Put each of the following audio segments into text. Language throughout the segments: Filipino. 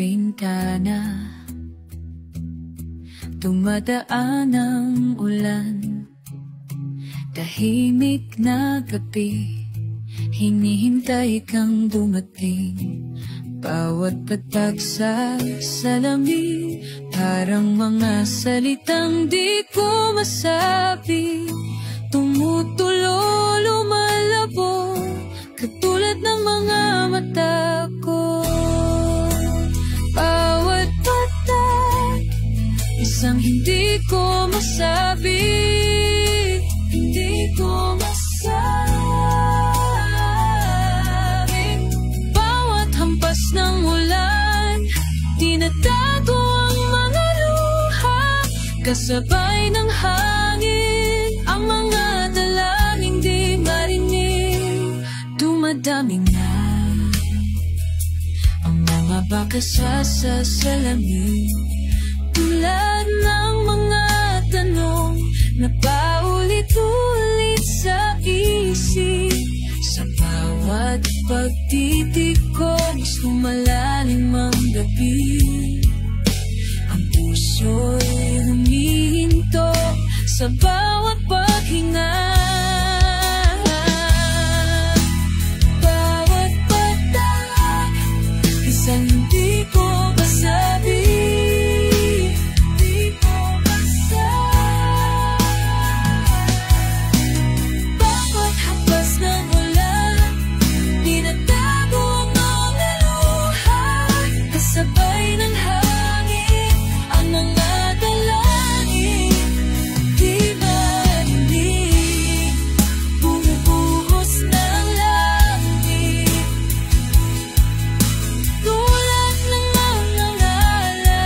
bintana, dumadaan ang ulan. Tahimik na gabi, hinihintay kang dumating. Bawat patak sa salamin, parang mga salitang di ko masabi. Tumutulo, lumalabo, katulad ng mga mata ko. Bawat patak, isang hindi ko masabi. Hindi ko masabi. Bawat hampas ng ulan, tinatago ang mga luha. Kasabay ng hangin, ang mga dalangin di marinig. Dumadami na ang mga baka sa salamin, tulad ng mga tanong na paulit-ulit sa isip. Sa bawat pagtitik ko, mas lumalalim ang gabi. Ang puso'y humihinto sa bawat paghinga. Bawat patak, isang hindi ko masabi. Sabay ng hangin, ang mga dalangin di marinig. Bumubuhos ng langit, tulad ng mga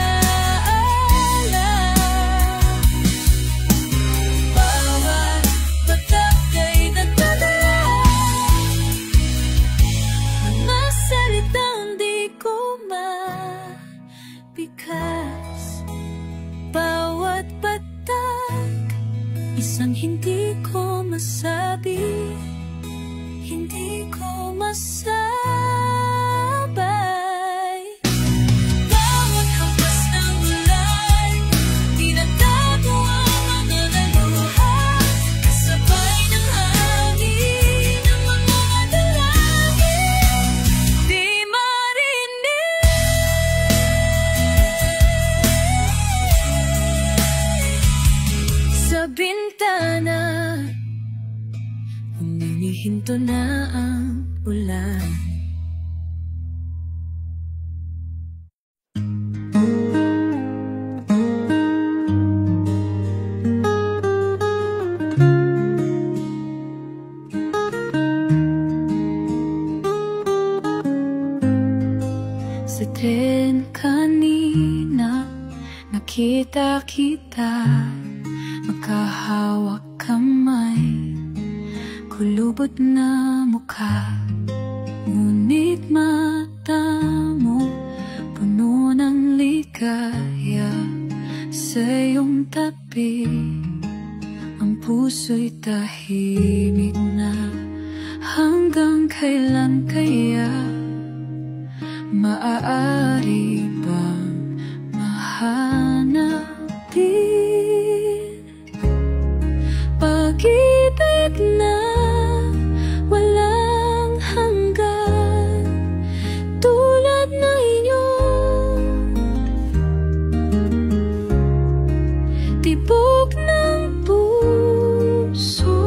alaala. Bawat patak ay nagdadala mga salitang di ko bikas. Bawat patak, isang hindi ko masabi. Hindi ko masabay. Bawat hampas ng ulan, tinatago ang mga luha. Kasabay ng hangin, ang mga dalangin di marinig. Sa bintana, humihinto na ang ulan. Sa tren kanina, nakita kita, makahawak kamay, kulubot na mukha. Ngunit mata mo, puno ng ligaya. Sa iyong tabi, ang puso'y tahimik na. Hanggang kailan kaya maaari bang mahanapin pag-ibig na walang hanggan, tulad na inyong tibok ng puso,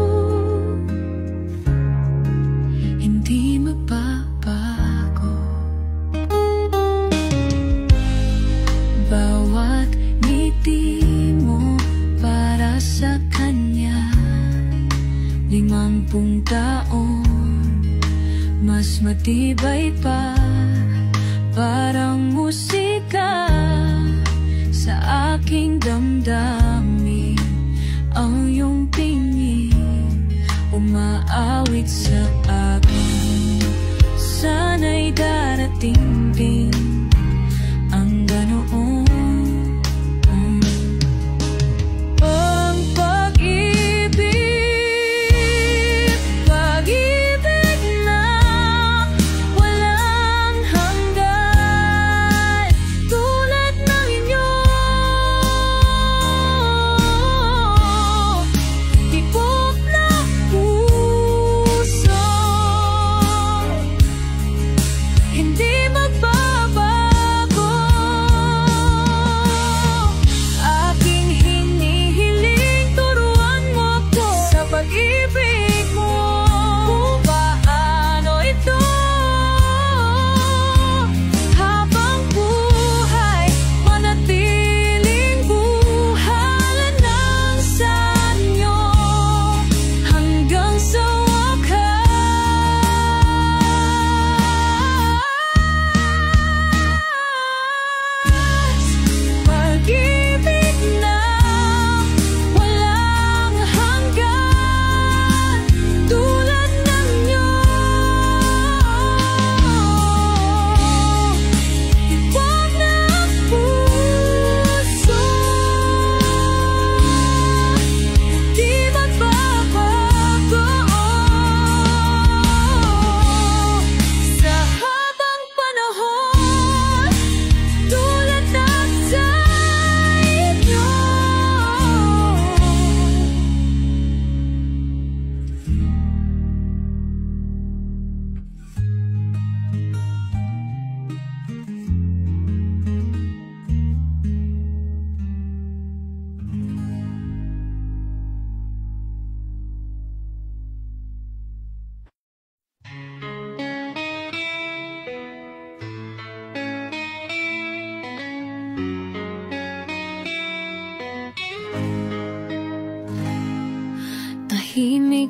hindi mababago. Bawat ngiti mo para sa kanya, 50 taon, mas matibay pa. Parang musika sa aking damdamin. Ang iyong tingin umaawit sa akin. Sana'y darating din ang ganoon. Ang pag-ibig, pag-ibig na walang hanggan,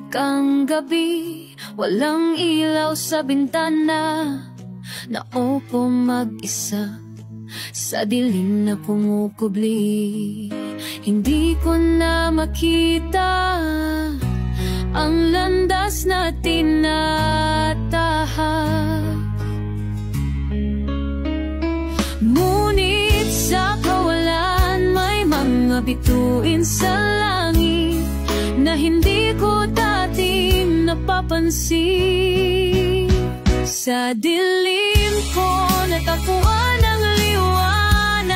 Kang gabi, walang ilaw sa bintana. Naupo mag-isa sa dilim na kumukubli. Hindi ko na makita ang landas na tinatahak. Ngunit sa kawalan may mga bituin sa langit na hindi ko dating napapansin. Sa dilim ko natagpuan ang liwanag,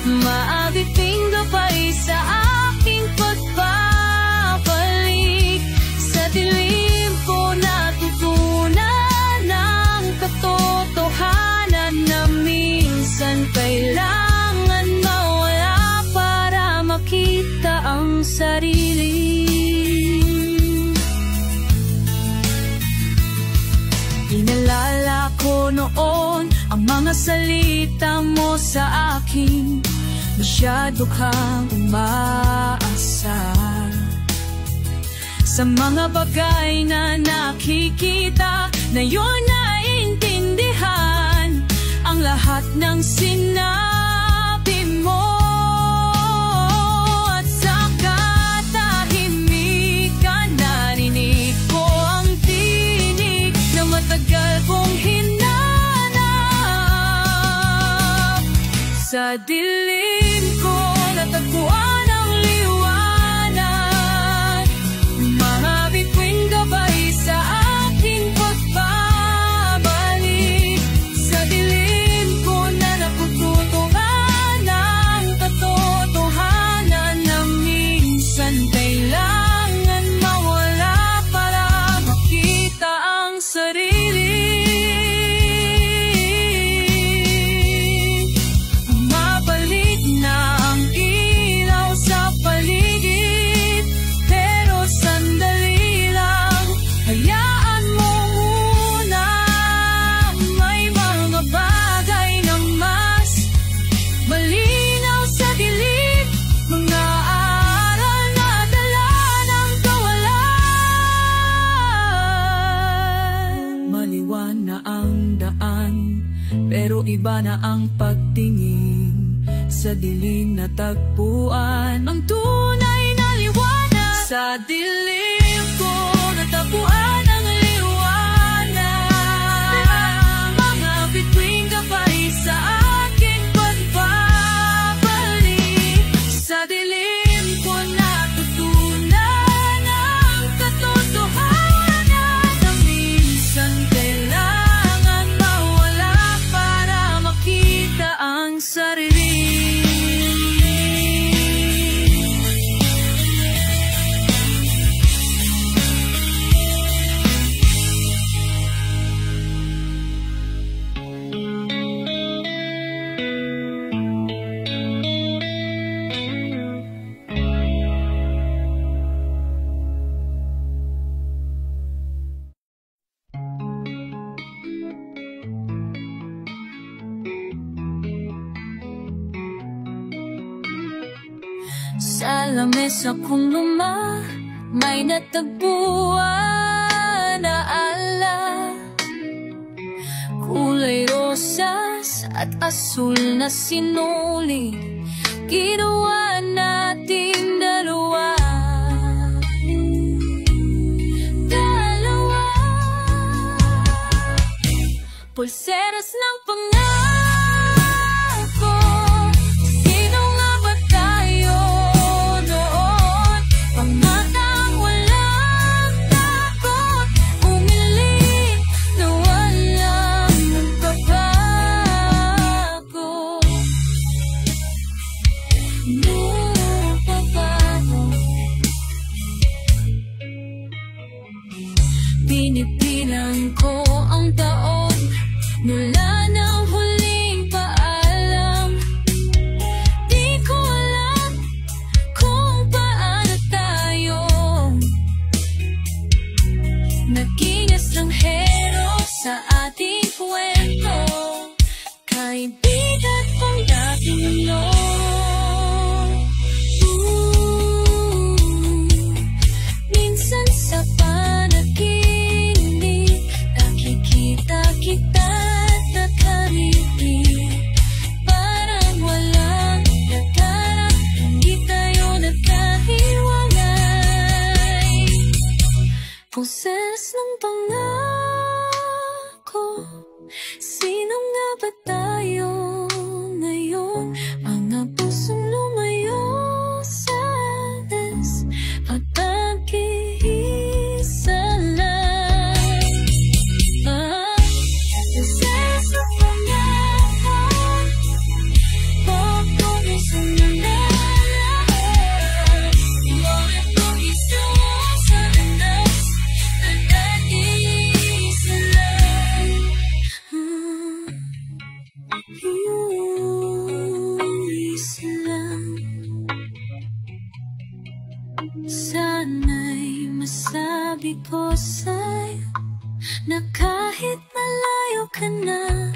maabiting gabay sa aking pagbabalik. Sa dilim ko natutunan ang katotohanan na minsan kailangan mawala para makita ang sarili. Inalala ko noon ang mga salita mo sa akin, masyado kang umaasar sa mga bagay na nakikita. Ngayon naintindihan ang lahat ng sinabi mo. At sa katahimikan narinig ko ang tinig na matagal kong hinanap. Sa dilim ko natagpuan ang liwanag, mga bituin gabay sa aking pagbabalik. Sa dilim ko na nakututuhan ang katotohanan na minsan kailangan mawala para makita ang sarili. Mabalik na ang ilaw sa paligid, pero sandali lang, hayaan mo muna. May mga bagay na mas malinaw sa dilim, mga aral na dala ng kawalan. Maliwan na ang daan, pero iba na ang pagtingin. Sa dilim na tagpuan ang tunay na liwanag. Sa dilim ko natagpuan ang liwanag, mga bituin gabay sa aking pagbabalik. Sa dilim ko natutunan ang katotohanan na minsan kailangan mawala para makita ang sarili. Sa lamesa kong luma, may natagpuan na ala, kulay rosas at asul na sinuli. Ginawa natin dalawa, pulseras ng pangako. Sino nga ba tayo noon? Pangatang walang takot, umiling na walang magbabago. Pinipilang ko ang taon mula Sino nga ba tayo ngayon? Mga pusong lumayo sa alas at nag-iisa lang. Nasasa ko nga pagpulisan na lahat. Ngunit kung isa sa alas at nag-iisa lang. Isa lang. Sana'y masabi ko sa'yo na kahit malayo ka na,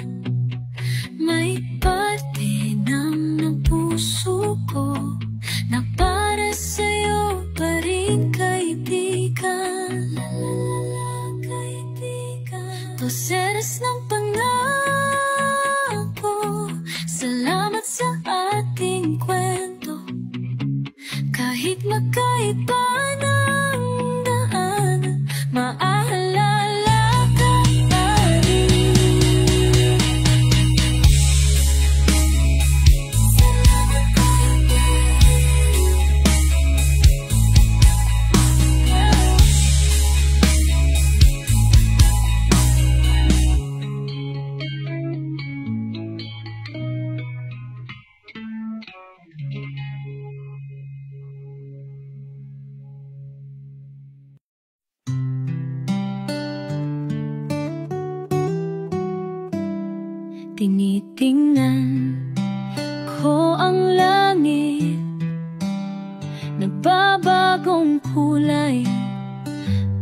may parte ng puso ko na para sa'yo pa rin, kaibigan. Kaibigan. Toseras ng pangako, salamat sa ating kwento. Kahit magkaiba ng daan, maaalala ka pa rin. Salamat tinitingnan ko ang langit, nagbabagong kulay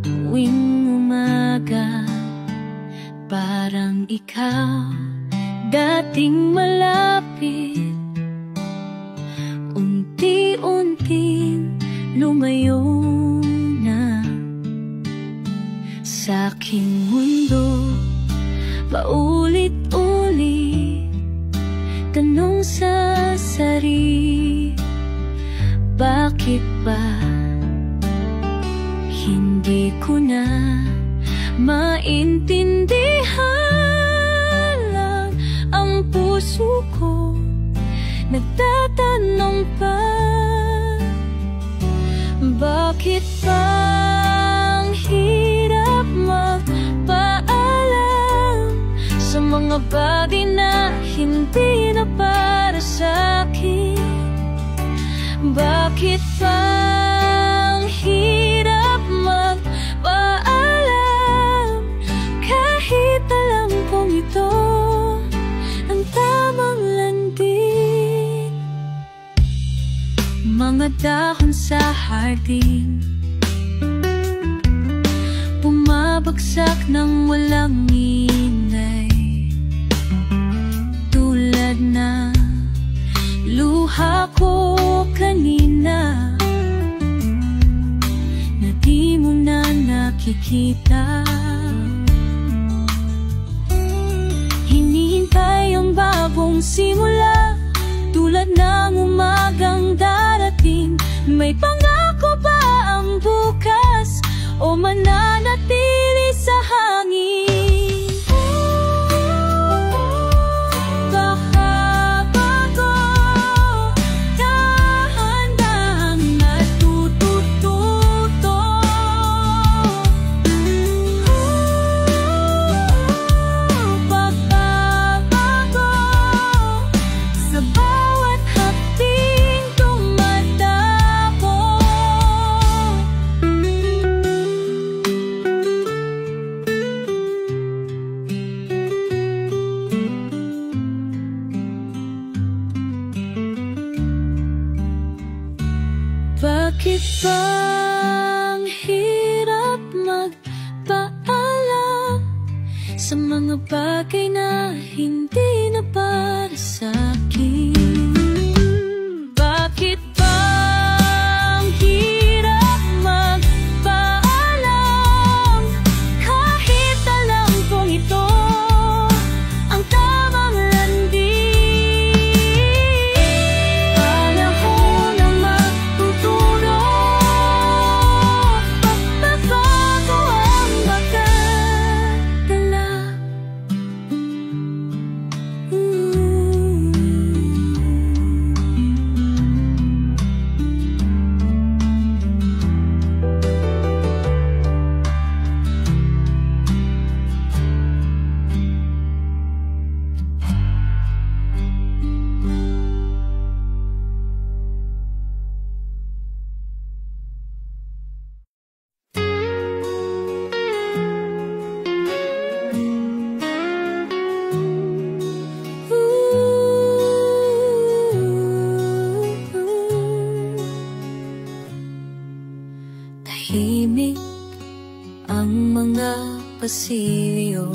tuwing umaga. Parang ikaw dating malapit, unti-unting lumayo na sa aking mundo. Paulit-ulit tanong sa sarili, bakit ba hindi ko na maintindihan? Lang ang puso ko nagtatanong pa, bakit ba ang hirap magpaalam sa mga bagay na hindi na para sa'kin? Bakit ba ang hirap magpaalam kahit alam kong ito ang tamang landing? Mga dahon sa hardin, bumabagsak ng walang ingay, tulad na luha ko kanina na di mo na nakikita. Hinihintay ang bagong simula, tulad ng umagang darating. May pangako ba ang bukas o mananatili sa hangin? Bakit bang hirap magpaalam sa mga bagay na hindi na para sa'kin? Bakit bang hirap magpaalam kahit alam kong ito ang tamang landing? Panahon na magtuturo, pagbabago ang magdadala. pasilyo.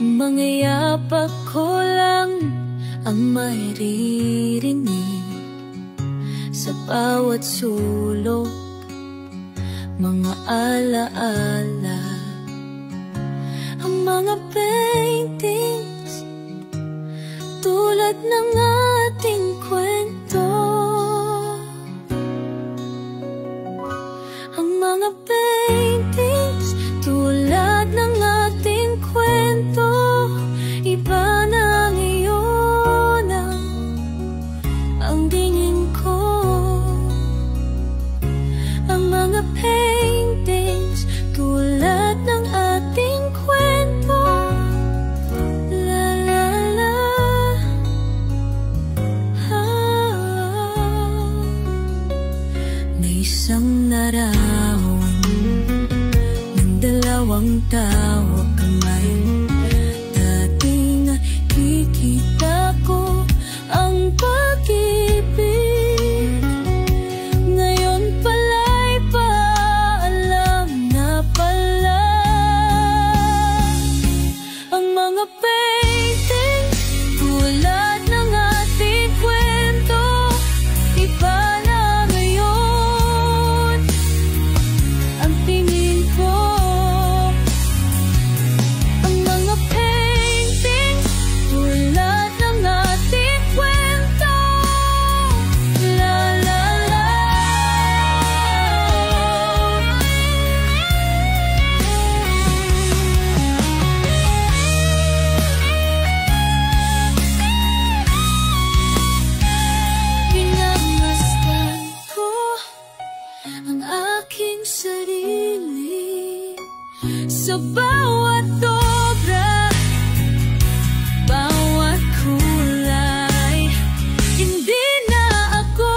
Mga yapak ko lang ang maririnig sa bawat sulok, mga alaala. Ang mga paintings tulad ng ating kwento. Ang mga paintings tulad ng ating kwento. Iba na ngayon ang tingin ko. Ang mga paintings tulad ng ating kwento. La la la. May isang larawan ng dalawang tao kamay. Dating nakikita ko ang pag-ibig, ngayon pala'y paalam na pala. Ang mga painting tulad ng ating kwento. Iba na ngayon ang tingin ko. Ang mga painting tulad ng ating kwento. La la la. Pinamasdan ko ang aking sarili sa bawat obra, bawat kulay. Hindi na ako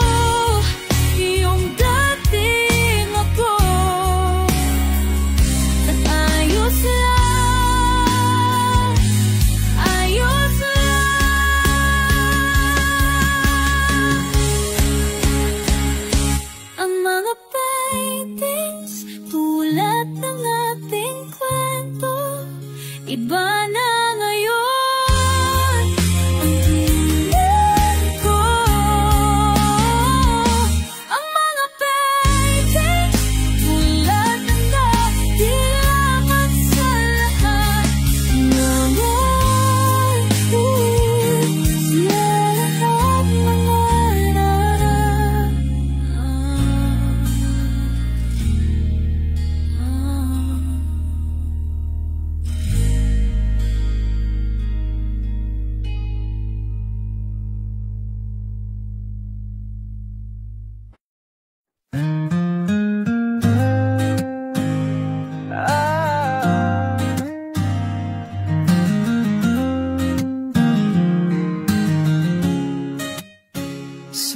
yung dating ako. At ayos lang, ayos lang. Ang mga paintings tulad ng ating kwento. Iba na ngayon ang tingin ko. Ang mga paintings tulad ng dating laman sa lahat. Ngayon, sila lahat mga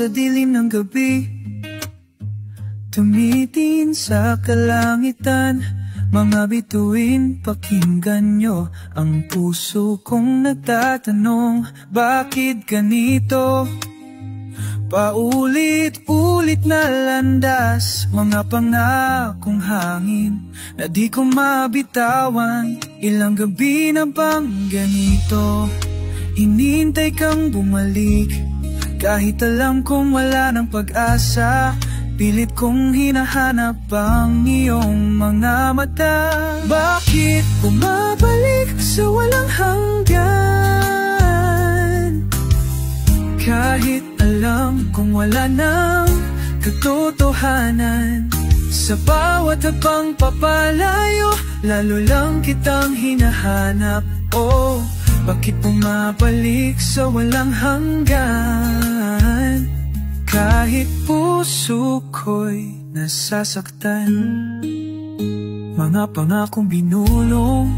Sa dilim ng gabi, tumitingin sa kalangitan. Mga bituin, pakinggan nyo. Ang puso kong nagtatanong, bakit ganito? Paulit-ulit na landas, mga pangakong hangin na di ko mabitawan. Ilang gabi na bang ganito? Hinintay kang bumalik, kahit alam kong wala ng pag-asa. Pilit kong hinahanap ang iyong mga mata. Bakit bumabalik sa walang hanggan? Kahit alam kong wala ng katotohanan. Sa bawat habang papalayo, lalo lang kitang hinahanap. Oh, bakit bumabalik sa walang hanggan? Kahit puso ko'y nasasaktan. Mga pangakong binulong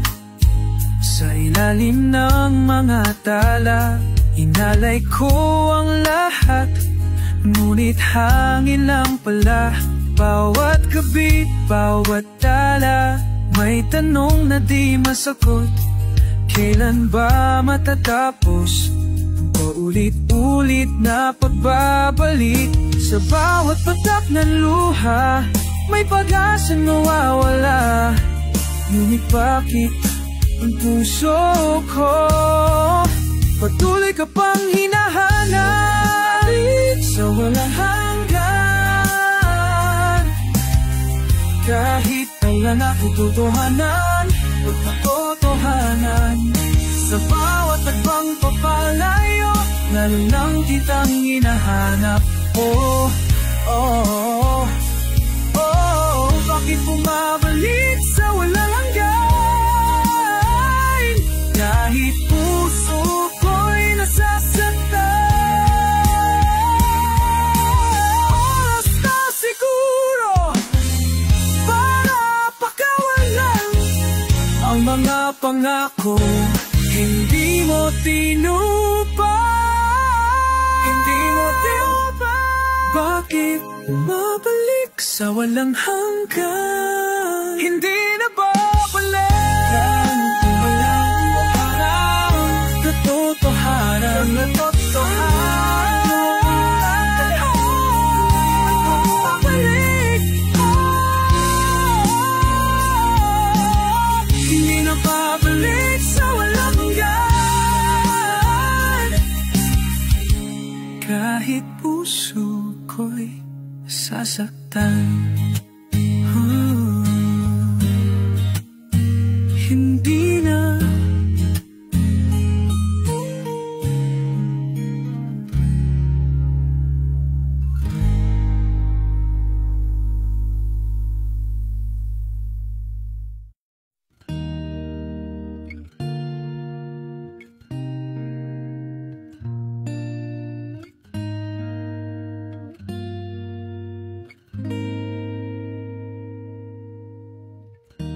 sa ilalim ng mga tala. Inalay ko ang lahat, ngunit hangin lang pala. Bawat gabi, bawat tala, may tanong na di masagot. Kailan ba matatapos? Paulit-ulit na pagbabalik. Sa bawat patak ng luha, may pag-asang nawawala. Ngunit bakit ang puso ko patuloy ka pang hinahanap sa walang hanggan? Kahit kailan ako tutuhanan, magpatotohanan, sa bawat tagbang papalayo, lalo lang kitang hinahanap. Oh, oh, oh, oh, bakit bumabalik sa walang hanggan? Kahit puso ko'y nasasaktan, oras na siguro para pakawalan ang mga pangako hindi mo tinupad. Hindi mo tinupad. Bakit bumabalik sa walang hanggan? Hindi na babalik ang walang katotohanan. Babalik. Hindi na babalik sa walang hanggan. Kahit puso ko'y sasaktan, hindi na.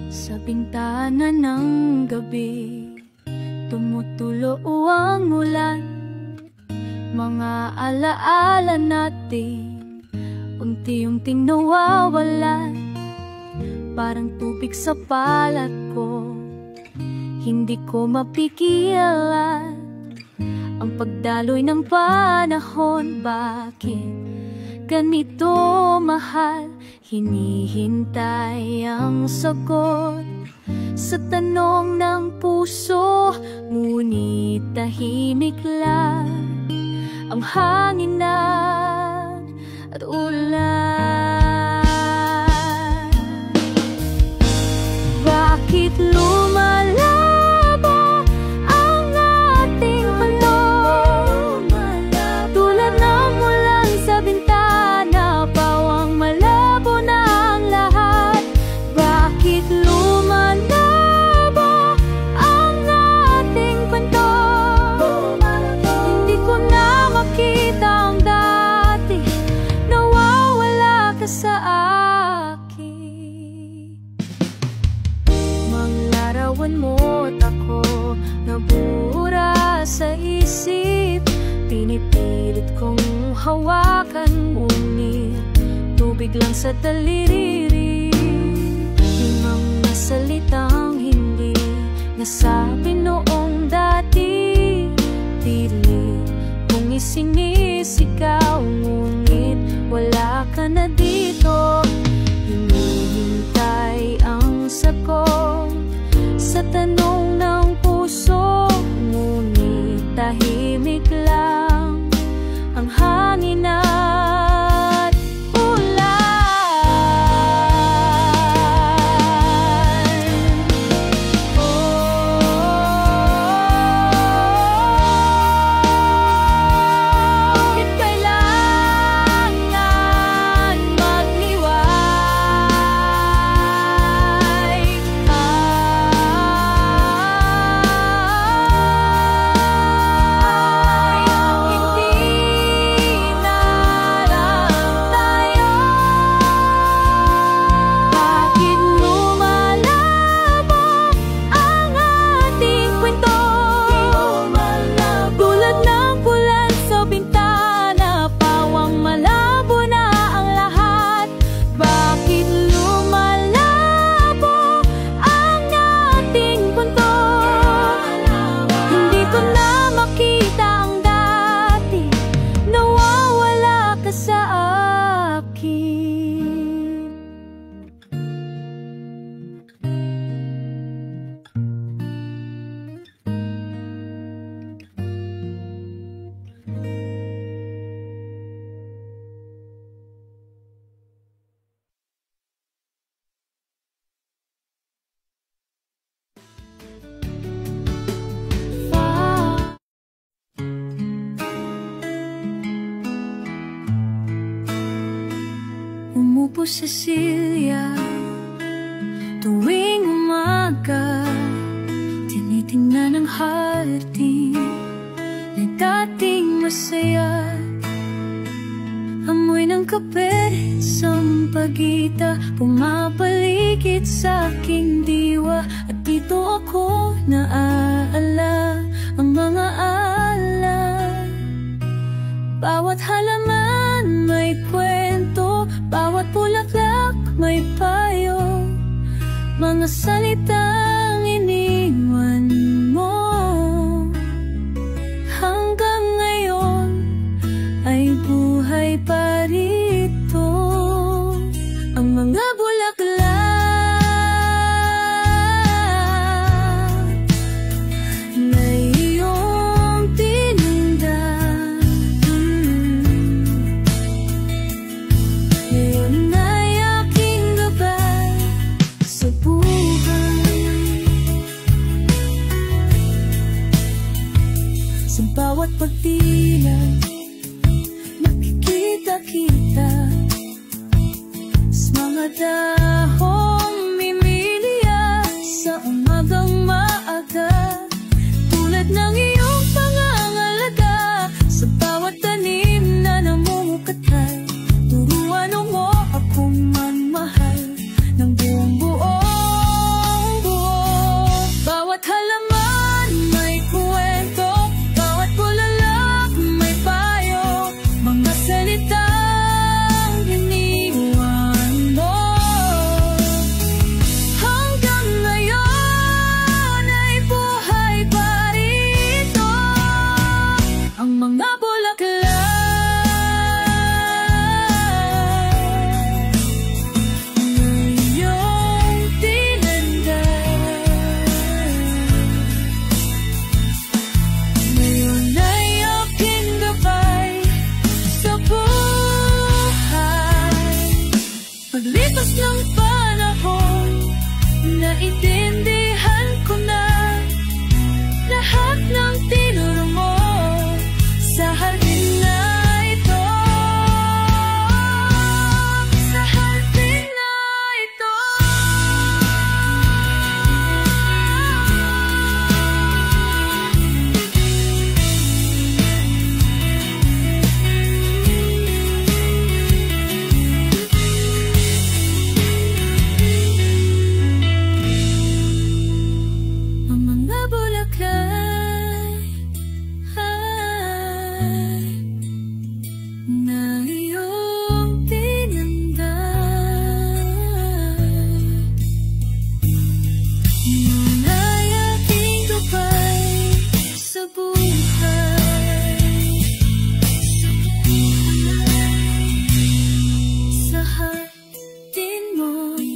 Sa bintana ng gabi, tumutulo ang ulan. Mga alaala natin, unti-unting nawawalan. Parang tubig sa balat ko, hindi ko mapigilan. Ang pagdaloy ng panahon, bakit ganito mahal? Hinihintay ang sagot sa tanong ng puso, ngunit tahimik lang ang hanginan at ulan. Bakit lumalabo ang ating panahon? Tulad ng ulan sa bintana, pawang malabo na ang lahat. Bakit lumalabo ang ating panahon? Hindi ko na makita ang dati, nawawala ka sa akin. Manglarawan mo't ako nabura sa isip, pinipilit kong hawakan, ngunit tubig lang sa daliri. Yung mga salitang hindi nasabi noong dati, pilit kong isinisigaw, ngunit wala ka na dito. Hinihintay ang sagot sa tanong ng puso, ngunit tahimik lang ang hangin at ulan. Bakit kailangan magliway? Cecilia. Tuwing umaga, tinitingnan ang hardin na dating masaya. Amoy ng kape, sampagita, pumapaligid sa aking diwa. At dito ako naaala ang mga alay. Bawat halaman may kwento, bawat bulaklak may payo, mga salitang iniwan mo. Hanggang ngayon ay buhay pa rito ang mga bulaklak na iyong tinanda. Ngayon ay aking gabay sa buhay. Sa bawat pagdilag kita sa mga dahong mimilya sa umagang maaga, tulad ng iyong pangangalaga sa bawat tanim na namumukatay. Turuan mo akong manmahal ng buong buong buo. Bawat halaman may kwento, bawat bulalak may payo, mga salitang iniwan mo. Hanggang ngayon ay buhay pa rito ang mga bulaklak na iyong tinanda. Ngayon ay aking gabay sa buhay. Paglipas ng panahon, naiintindihan ko na lahat ng tinuro mo sa hardin na ito. Sa hardin na ito. Ang mga bulaklak na iyong tinanda. Ngayon ay aking gabay sa buhay. Sa hardin mo'y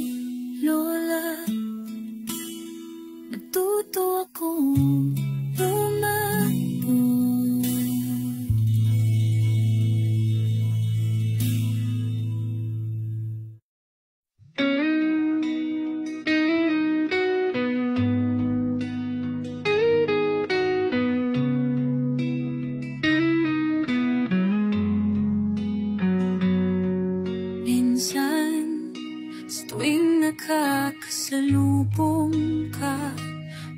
lola, natuto akong lumago. Minsan, sa tuwing nakakasalubong ka,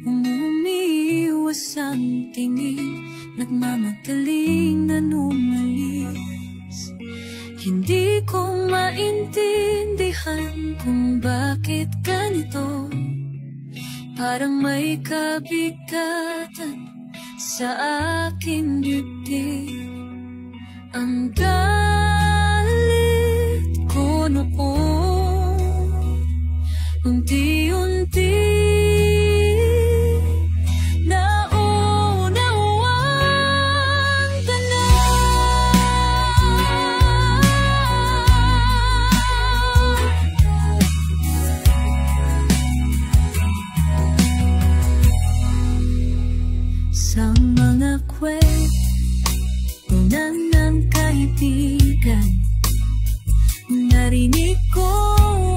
umiiwas ang tingin, nagmamadaling nanumalis. Hindi ko maintindihan kung bakit ganito, parang may kabigatan sa aking dibdib. Ang galit ko noon, unti-unti naunawang ka na. Sa mga kwento ng kaibigan, narinig ko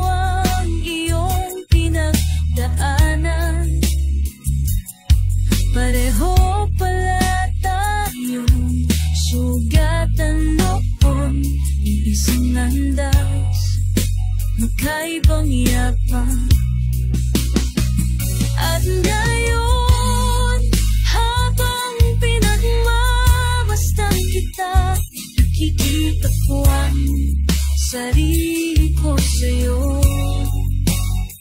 ang iyong pinagdaanan. Pareho pala tayong sugatan noon, iisang landas kakaibang yapang. At ngayon, habang pinagmamasdan kita, nakikita ko ang sarili ko sa'yo.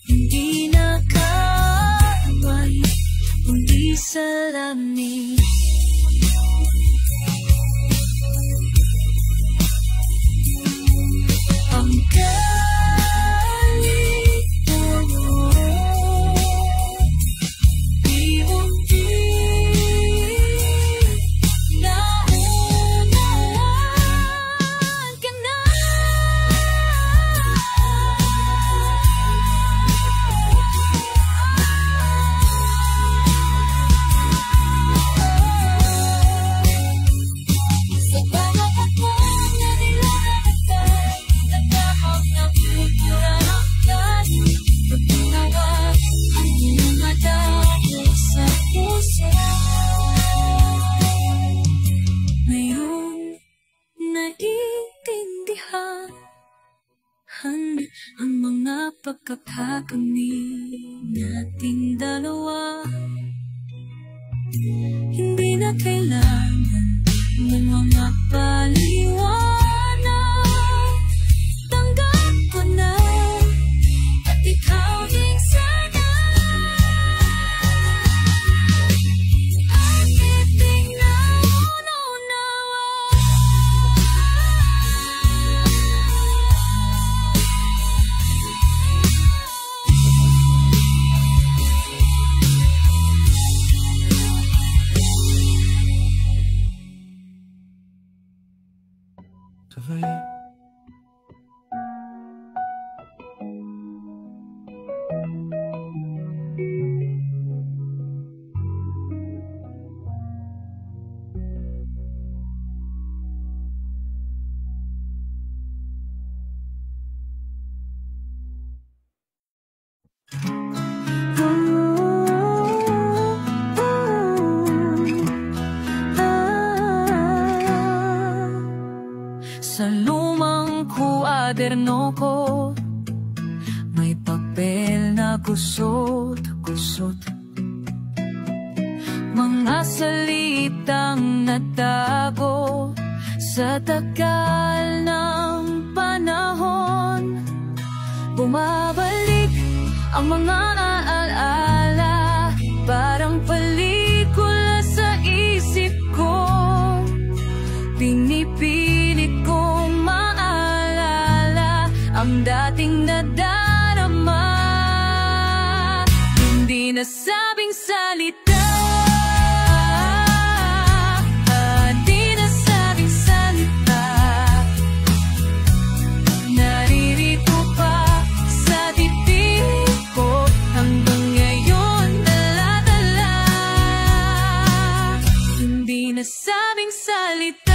Hindi na kaaway, kundi salamin. Ang ang mga pagkakagani nating dalawa, hindi na kailangan ng mga paliwanag. Tanggap ko na at ikaw din sana. At titignan mo na unawa. Sa lumang kuwaderno ko, may papel na kusot-kusot, mga salitang natago sa tagal ng panahon. Bumabalik ang mga alaala, parang pelikula sa isip ko. Pinipilit kong maalala ang dating nadarama, hindi nasabing salita. Di nasabing salita, naririto pa sa titig ko hanggang ngayon dala-dala. Hindi nasabing salita,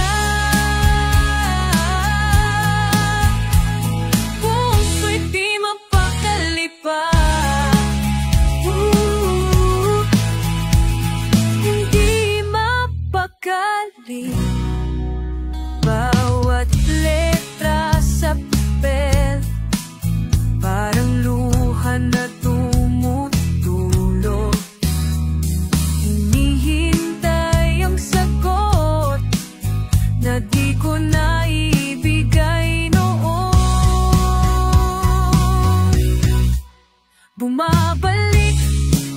bawat letra sa papel, parang luha na tumutulo. Hinihintay ang sagot na di ko naibigay noon. Bumabalik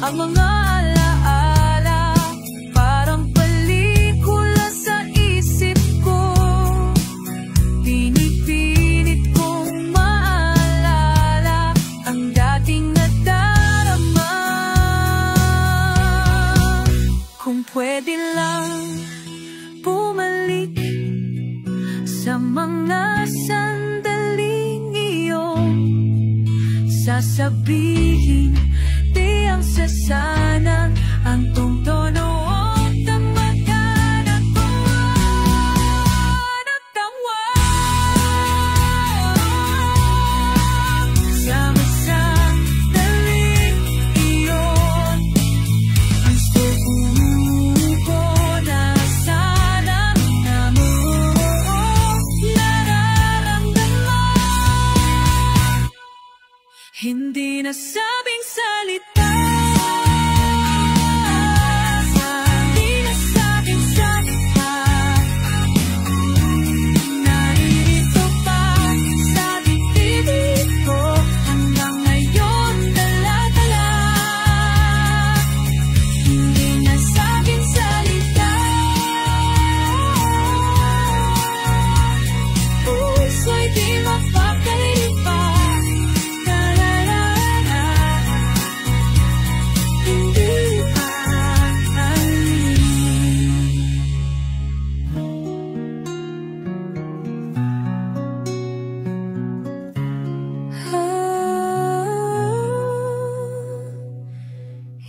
ang mga alaala, parang pelikula sa isip ko. Pinipilit kong maalala ang dating nadarama. Kung pwede lang bumalik sa mga sandaling iyon, sasabihin di ang sasana ang tungtono.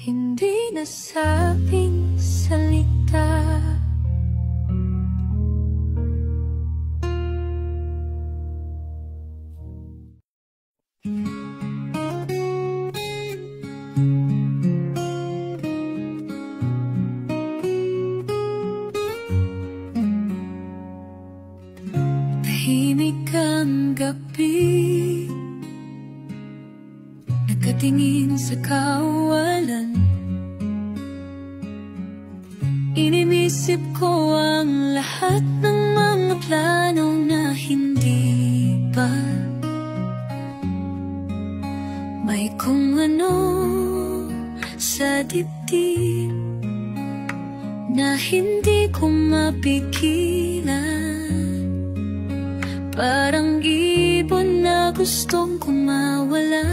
hindi nasabing salita. Tahimik ang gabi, nakatingin sa kawalan. Inimisip ko ang lahat ng mga plano na hindi pa may kung ano sa dibdib na hindi ko mapigilan. Parang ibon na gustong kumawala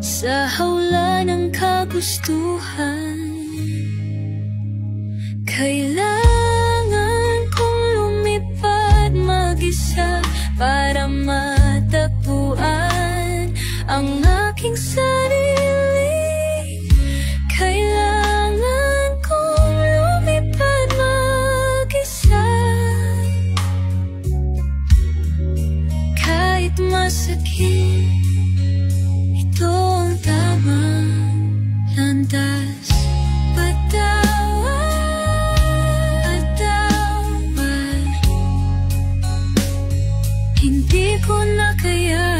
sa hawla ng kagustuhan. Kailangan kong lumipad mag-isa para matagpuan ang aking sarili. Kailangan kong lumipad mag-isa, kahit masakit, ito ang tamang landas. Hindi ko na kaya,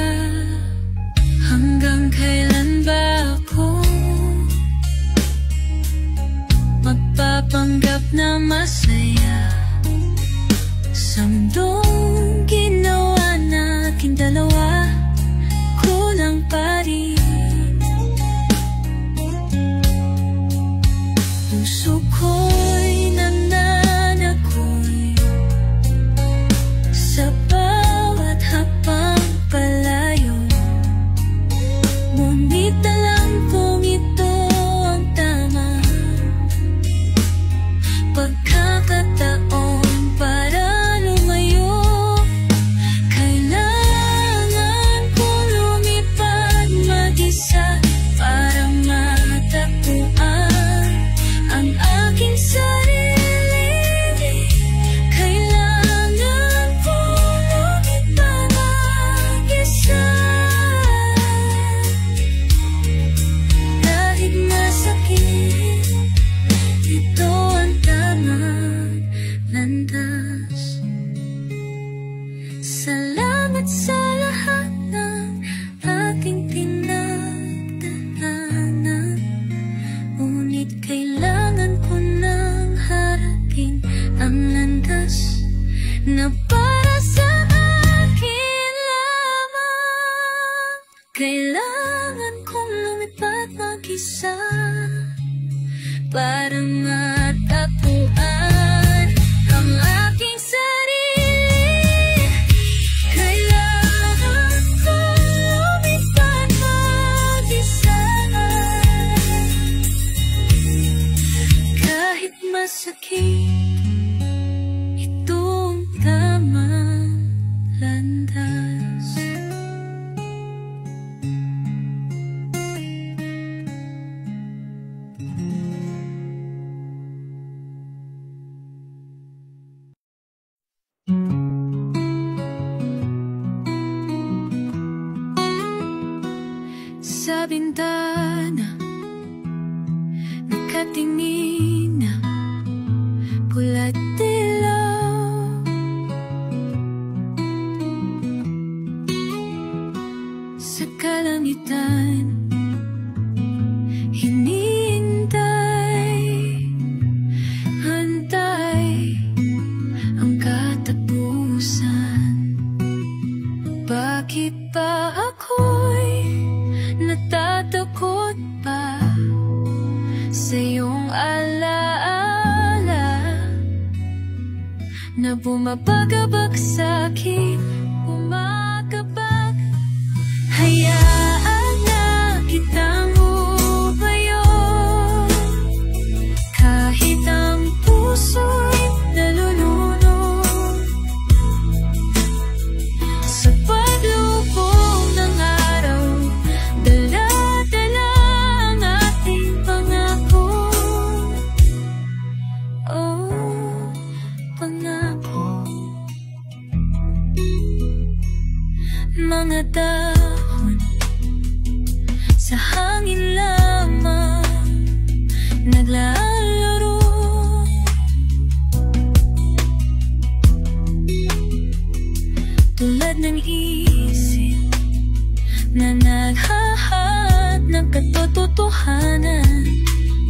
hanggang kailan ba ako magpapanggap na masaya sa mundong ginawa nating dalawa? Kulang pa rin. Puso ko'y nananakoy sa bawat hapang palayo. Ngunit alam kong ito ang tama, pagkakataon para lumayo. Kailangan kong lumipad mag-isa para matagpuan ang aking sarili. Kailangan kong lumipad mag-isa, kahit masakit, ito ang tamang landas. Salamat sa lahat ng aking pinagdaanan, ngunit kailangan ko nang harapin ang landas na para sa akin lamang. Kailangan kong lumipad mag-isa para matagpuan ang aking sarili. Kailangan kong lumipad mag-isa, kahit masakit, itong tamang landas. Sa bintana nakatingin na pula't dilaw, sa kalangitan hinihintay, hantay ang katapusan. Bakit ba ako'y natatakot pa sa iyong alaala na bumabagabag sa'kin, bumagabag? Hayaan na kitang umayo, kahit ang puso'y nalulunod sa paglubog ng araw. Dala-dala ang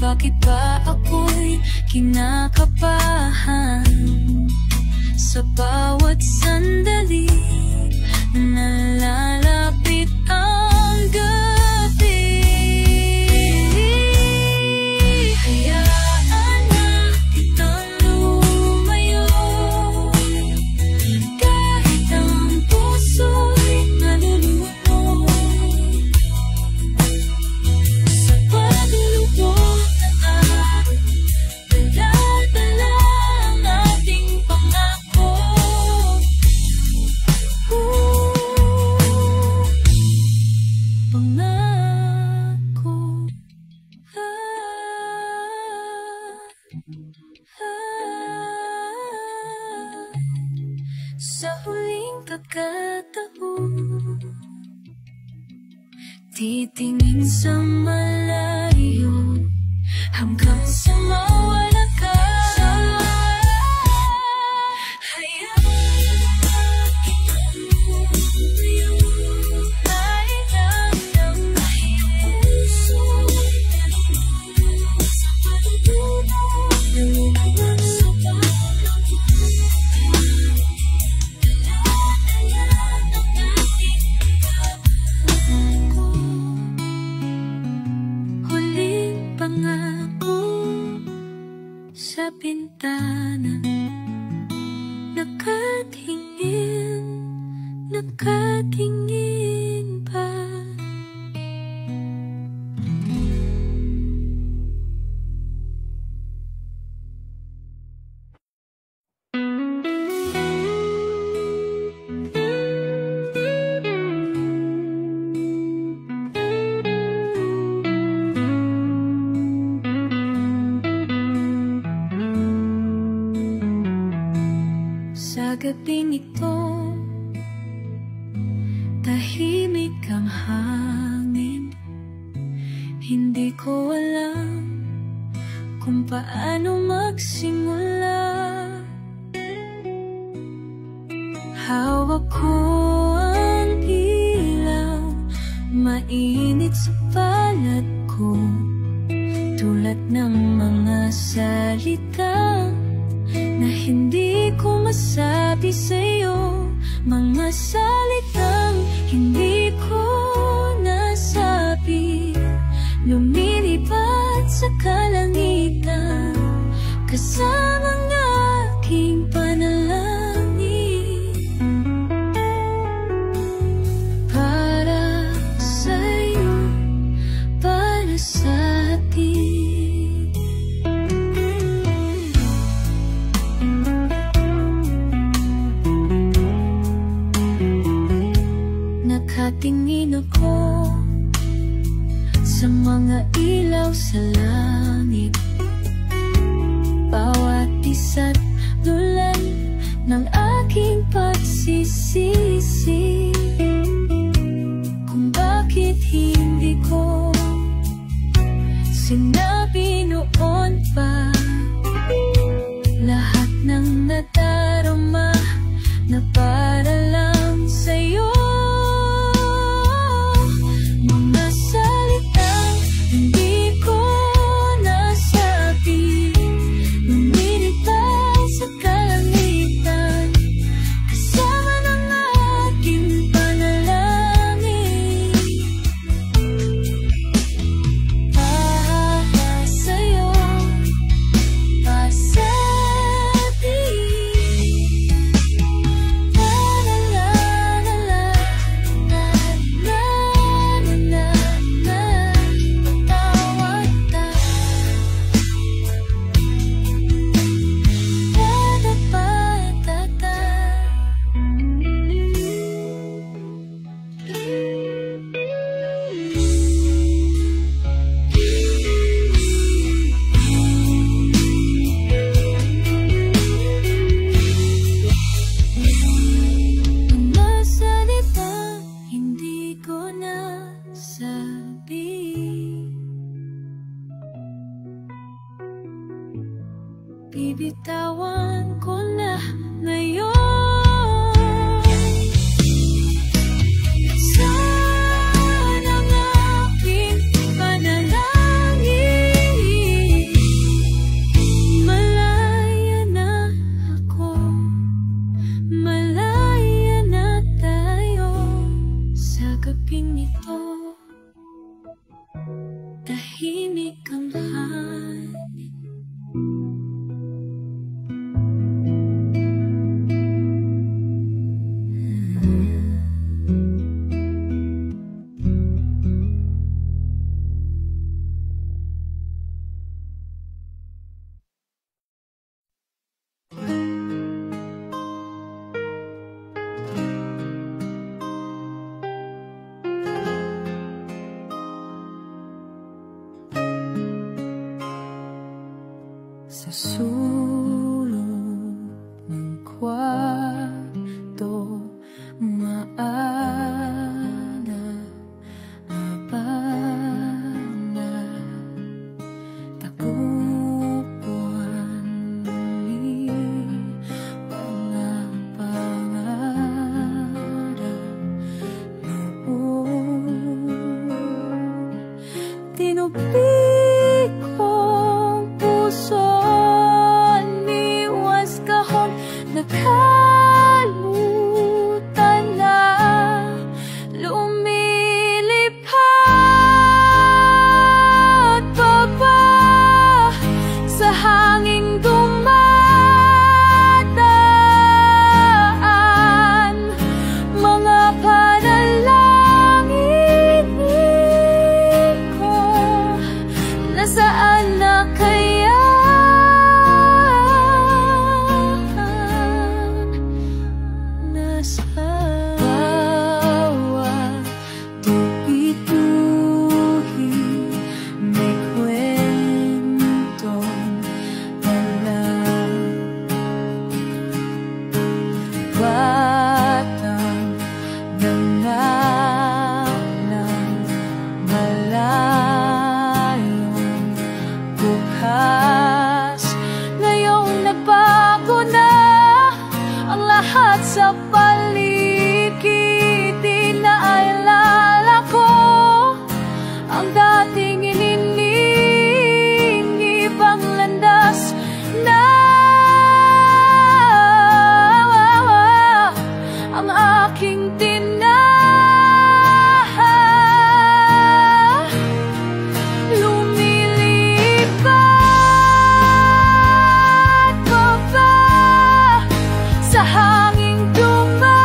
bakit ba ako'y kinakabahan? Sa bawat sandali nalalapit ang gabi. Hayaan na kitang lumayo, kahit ang puso'y nalulunod sa paglulubog ng araw. Dala-dala ang ating pangako. Pangako. Sa huling pagkataon, titingin sa malayo hanggang sa mawala ka. Huling pangako sa bintana, nakatingin, nakatingin pa. Sa gabing ito, tahimik ang hangin. Hindi ko alam kung paano magsimula. Hawak ko ang ilaw, mainit sa balat ko, tulad ng mga salita na hindi ko masabi sa'yo. Mga salitang hindi ko nasabi, lumilipad sa kalangitan kasama ng aking panalangin. Para sa'yo, para sa atin. Nakatingin ako sa mga ilaw sa langit, bawat isa't dulay ng aking pagsisisi, kung bakit hindi ko sinabi noon pa lahat ng nadarama na para lang sa'yo. Bibitawan ko na ngayon. Sana ang aking panalangin Sa sulok ng kwarto, maana-abana, tagupuan muli mga pangarap noon. Tinupik kong puso, niwas kahon, nakalimutan na, lumilipad pa ba sa hanging dumadaan, mga panalangin ko, nasaan na kaya? Lahat sa paligid, inaalala ko ang dating inining, ibang landas na ang aking tinahan. Lumilipad pa ba sa hanging dumadaan,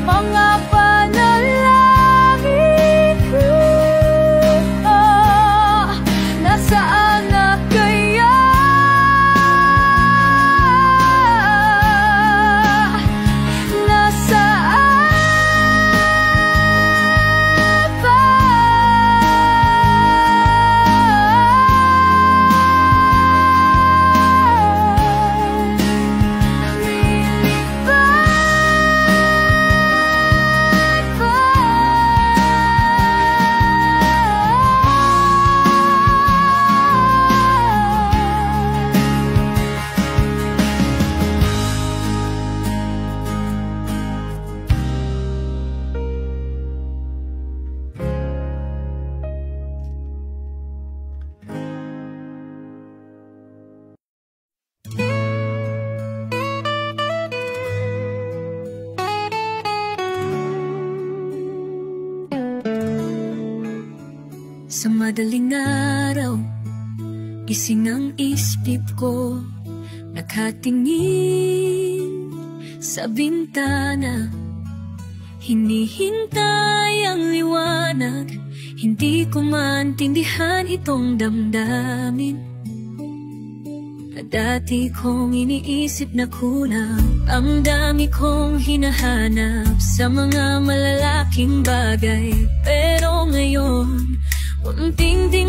mga panalangin ko, nasaan na kaya? Nasaan ba? Sa madaling araw, gising ang isip ko, nakatingin sa bintana, hinihintay ang liwanag, hindi ko maintindihan itong damdamin na dati kong iniisip na kulang. Ang dami kong hinahanap sa mga malalaking bagay, pero ngayon unting-ting